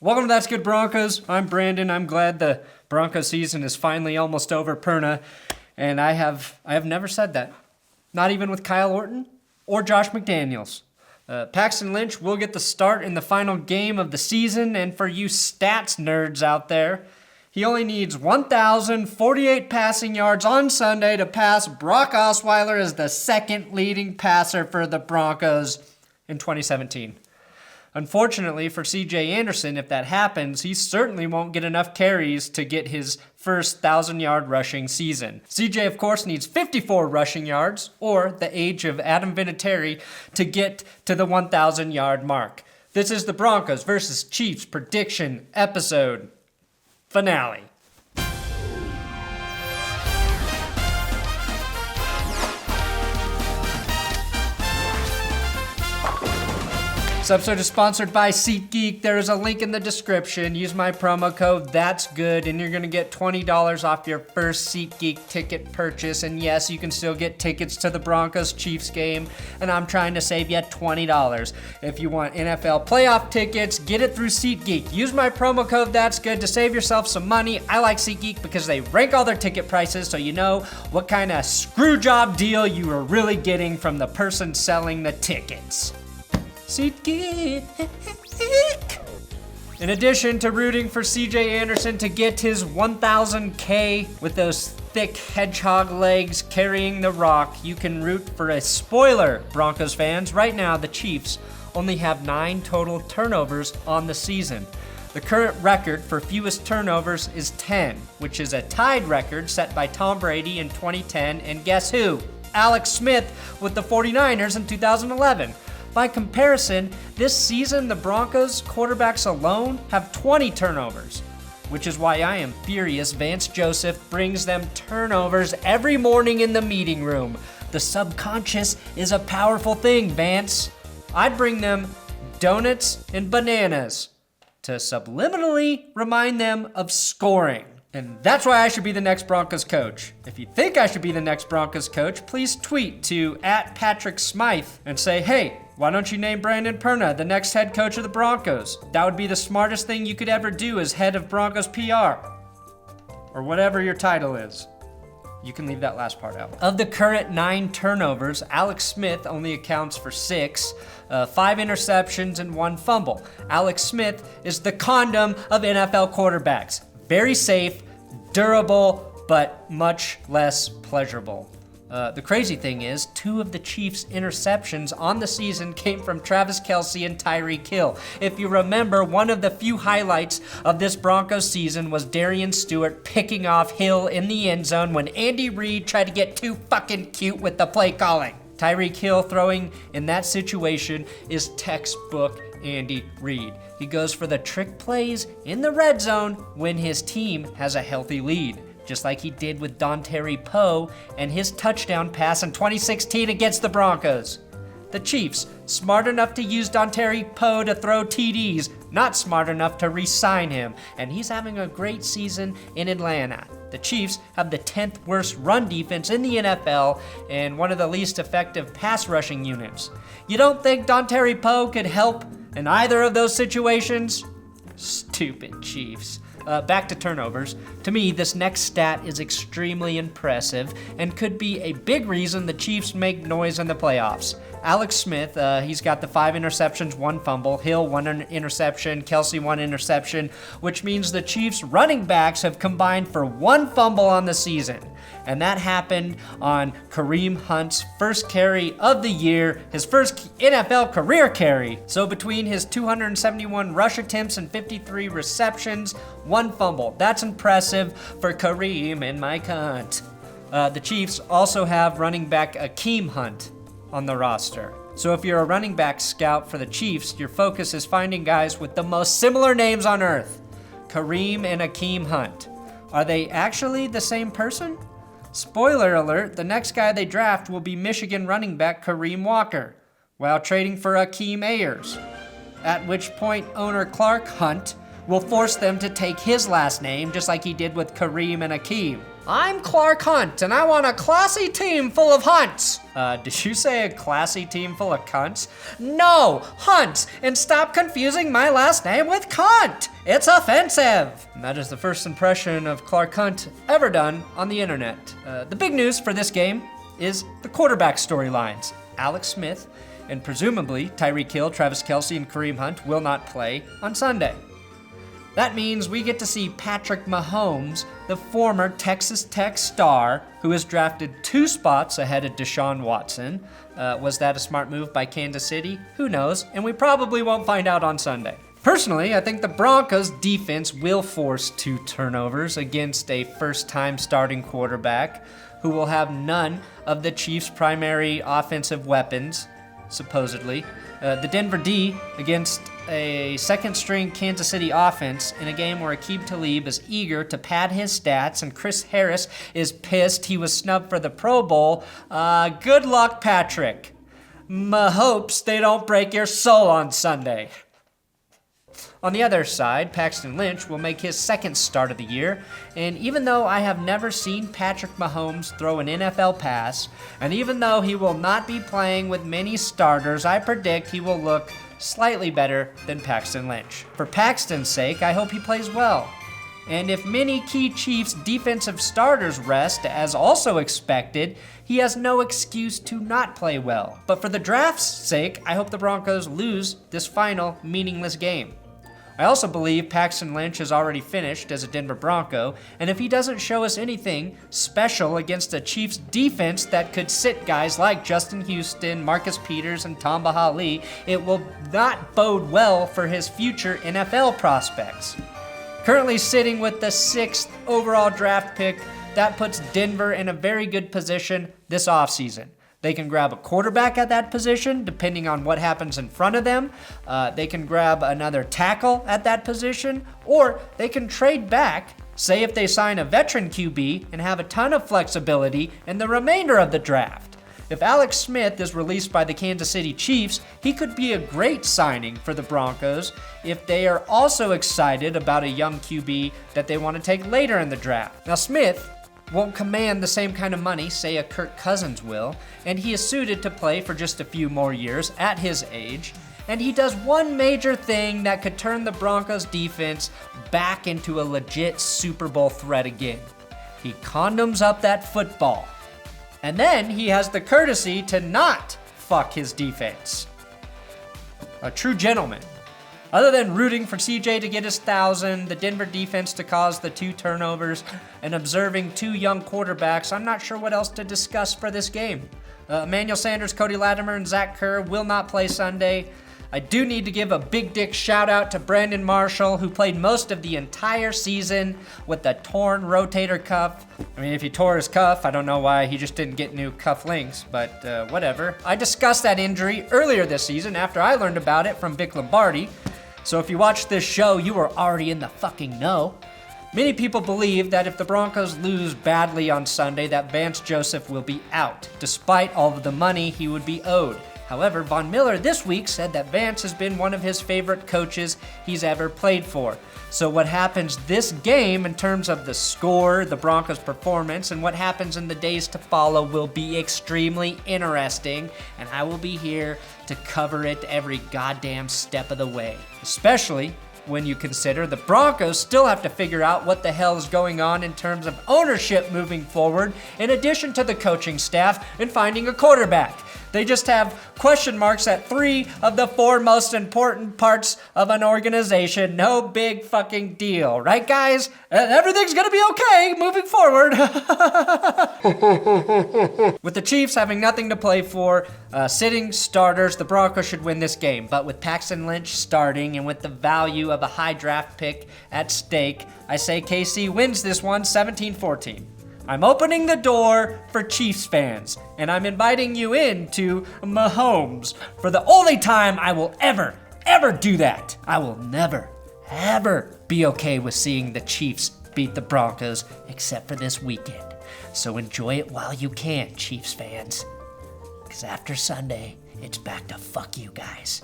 Welcome to That's Good Broncos. I'm Brandon. I'm glad the Broncos season is finally almost over, Perna. And I have never said that. Not even with Kyle Orton or Josh McDaniels. Paxton Lynch will get the start in the final game of the season. And for you stats nerds out there, he only needs 1,048 passing yards on Sunday to pass Brock Osweiler as the second leading passer for the Broncos in 2017. Unfortunately for C.J. Anderson, if that happens, he certainly won't get enough carries to get his first 1,000-yard rushing season. C.J., of course, needs 54 rushing yards, or the age of Adam Vinatieri, to get to the 1,000-yard mark. This is the Broncos versus Chiefs prediction episode finale. This episode is sponsored by SeatGeek. There is a link in the description. Use my promo code ThatsGood and you're going to get $20 off your first SeatGeek ticket purchase. And yes, you can still get tickets to the Broncos-Chiefs game. And I'm trying to save you $20. If you want NFL playoff tickets, get it through SeatGeek. Use my promo code ThatsGood to save yourself some money. I like SeatGeek because they rank all their ticket prices so you know what kind of screw job deal you are really getting from the person selling the tickets. SeatGeek. In addition to rooting for C.J. Anderson to get his 1,000K with those thick hedgehog legs carrying the rock, you can root for a spoiler, Broncos fans. Right now, the Chiefs only have 9 total turnovers on the season. The current record for fewest turnovers is 10, which is a tied record set by Tom Brady in 2010, and guess who? Alex Smith with the 49ers in 2011. By comparison, this season, the Broncos quarterbacks alone have 20 turnovers, which is why I am furious Vance Joseph brings them turnovers every morning in the meeting room. The subconscious is a powerful thing, Vance. I'd bring them donuts and bananas to subliminally remind them of scoring. And that's why I should be the next Broncos coach. If you think I should be the next Broncos coach, please tweet to @PatrickSmythe and say, hey, why don't you name Brandon Perna the next head coach of the Broncos? That would be the smartest thing you could ever do as head of Broncos PR. Or whatever your title is. You can leave that last part out. Of the current 9 turnovers, Alex Smith only accounts for 6, 5 interceptions and 1 fumble. Alex Smith is the condom of NFL quarterbacks. Very safe, durable, but much less pleasurable. The crazy thing is, 2 of the Chiefs' interceptions on the season came from Travis Kelce and Tyreek Hill. If you remember, one of the few highlights of this Broncos season was Darian Stewart picking off Hill in the end zone when Andy Reid tried to get too fucking cute with the play calling. Tyreek Hill throwing in that situation is textbook Andy Reid. He goes for the trick plays in the red zone when his team has a healthy lead, just like he did with Dontari Poe and his touchdown pass in 2016 against the Broncos. The Chiefs, smart enough to use Dontari Poe to throw TDs, not smart enough to re-sign him, and he's having a great season in Atlanta. The Chiefs have the 10th worst run defense in the NFL and one of the least effective pass rushing units. You don't think Dontari Poe could help in either of those situations? Stupid Chiefs. Back to turnovers. To me, this next stat is extremely impressive and could be a big reason the Chiefs make noise in the playoffs. Alex Smith, he's got the 5 interceptions, 1 fumble. Hill, 1 interception. Kelce, 1 interception, which means the Chiefs' running backs have combined for 1 fumble on the season. And that happened on Kareem Hunt's first carry of the year, his first NFL career carry. So between his 271 rush attempts and 53 receptions, 1 fumble. That's impressive for Kareem and my cunt. The Chiefs also have running back Kareem Hunt on the roster. So if you're a running back scout for the Chiefs, your focus is finding guys with the most similar names on earth. Kareem and Kareem Hunt. Are they actually the same person? Spoiler alert, the next guy they draft will be Michigan running back Kareem Walker, while trading for Akeem Ayers. At which point owner Clark Hunt will force them to take his last name, just like he did with Kareem and Akeem. I'm Clark Hunt, and I want a classy team full of Hunts. Did you say a classy team full of cunts? No, Hunts, and stop confusing my last name with cunt. It's offensive. And that is the first impression of Clark Hunt ever done on the internet. The big news for this game is the quarterback storylines. Alex Smith and presumably Tyreek Hill, Travis Kelce, and Kareem Hunt will not play on Sunday. That means we get to see Patrick Mahomes, the former Texas Tech star, who is drafted 2 spots ahead of Deshaun Watson. Was that a smart move by Kansas City? Who knows? And we probably won't find out on Sunday. Personally, I think the Broncos defense will force 2 turnovers against a first-time starting quarterback who will have none of the Chiefs' primary offensive weapons, supposedly. The Denver D against a second-string Kansas City offense in a game where Aqib Talib is eager to pad his stats and Chris Harris is pissed he was snubbed for the Pro Bowl. Good luck, Patrick. Hopes they don't break your soul on Sunday. On the other side, Paxton Lynch will make his second start of the year, and even though I have never seen Patrick Mahomes throw an NFL pass, and even though he will not be playing with many starters, I predict he will look slightly better than Paxton Lynch. For Paxton's sake, I hope he plays well. And if many key Chiefs defensive starters rest, as also expected, he has no excuse to not play well. But for the draft's sake, I hope the Broncos lose this final meaningless game. I also believe Paxton Lynch is already finished as a Denver Bronco, and if he doesn't show us anything special against a Chiefs defense that could sit guys like Justin Houston, Marcus Peters, and Tamba Hali, it will not bode well for his future NFL prospects. Currently sitting with the 6th overall draft pick, that puts Denver in a very good position this offseason. They can grab a quarterback at that position, depending on what happens in front of them. They can grab another tackle at that position, or they can trade back, say if they sign a veteran QB, and have a ton of flexibility in the remainder of the draft. If Alex Smith is released by the Kansas City Chiefs, he could be a great signing for the Broncos if they are also excited about a young QB that they want to take later in the draft. Now, Smith won't command the same kind of money, say a Kirk Cousins will, and he is suited to play for just a few more years at his age, and he does one major thing that could turn the Broncos defense back into a legit Super Bowl threat again. He condoms up that football. And then he has the courtesy to not fuck his defense. A true gentleman. Other than rooting for CJ to get his 1,000, the Denver defense to cause the 2 turnovers, and observing 2 young quarterbacks, I'm not sure what else to discuss for this game. Emmanuel Sanders, Cody Latimer, and Zach Kerr will not play Sunday. I do need to give a big dick shout out to Brandon Marshall, who played most of the entire season with the torn rotator cuff. I mean, if he tore his cuff, I don't know why he just didn't get new cuff links, but whatever. I discussed that injury earlier this season after I learned about it from Vic Lombardi. So if you watched this show, you were already in the fucking know. Many people believe that if the Broncos lose badly on Sunday, that Vance Joseph will be out, despite all of the money he would be owed. However, Von Miller this week said that Vance has been one of his favorite coaches he's ever played for. So what happens this game in terms of the score, the Broncos' performance, and what happens in the days to follow will be extremely interesting, and I will be here to cover it every goddamn step of the way. Especially when you consider the Broncos still have to figure out what the hell is going on in terms of ownership moving forward, in addition to the coaching staff and finding a quarterback. They just have question marks at 3 of the 4 most important parts of an organization. No big fucking deal, right, guys? Everything's gonna be okay moving forward. With the Chiefs having nothing to play for, sitting starters, the Broncos should win this game. But with Paxton Lynch starting and with the value of a high draft pick at stake, I say KC wins this one 17-14. I'm opening the door for Chiefs fans, and I'm inviting you in to Mahomes for the only time I will ever do that. I will never, ever be okay with seeing the Chiefs beat the Broncos except for this weekend. So enjoy it while you can, Chiefs fans. Because after Sunday, it's back to fuck you guys.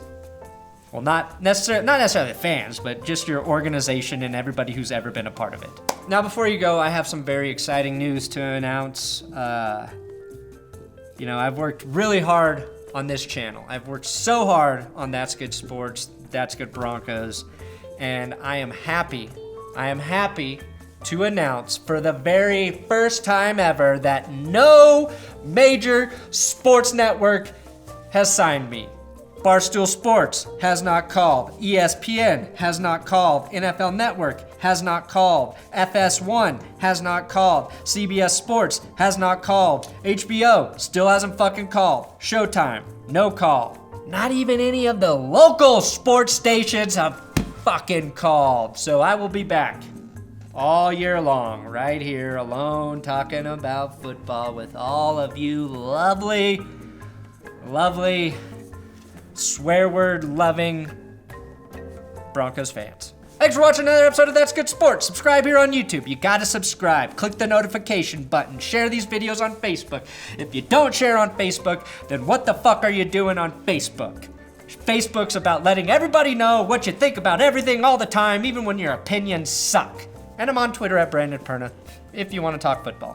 Well, not necessarily the fans, but just your organization and everybody who's ever been a part of it. Now, before you go, I have some very exciting news to announce. I've worked really hard on this channel. I've worked so hard on That's Good Sports, That's Good Broncos, and I am happy to announce for the very first time ever that no major sports network has signed me. Barstool Sports has not called. ESPN has not called. NFL Network has not called. FS1 has not called. CBS Sports has not called. HBO still hasn't fucking called. Showtime, no call. Not even any of the local sports stations have fucking called. So I will be back all year long, right here, alone, talking about football with all of you lovely, swear word loving Broncos fans. Thanks for watching another episode of That's Good Sports. Subscribe here on YouTube. You gotta subscribe. Click the notification button. Share these videos on Facebook. If you don't share on Facebook, then what the fuck are you doing on Facebook? Facebook's about letting everybody know what you think about everything all the time, even when your opinions suck. And I'm on Twitter at Brandon Perna if you want to talk football.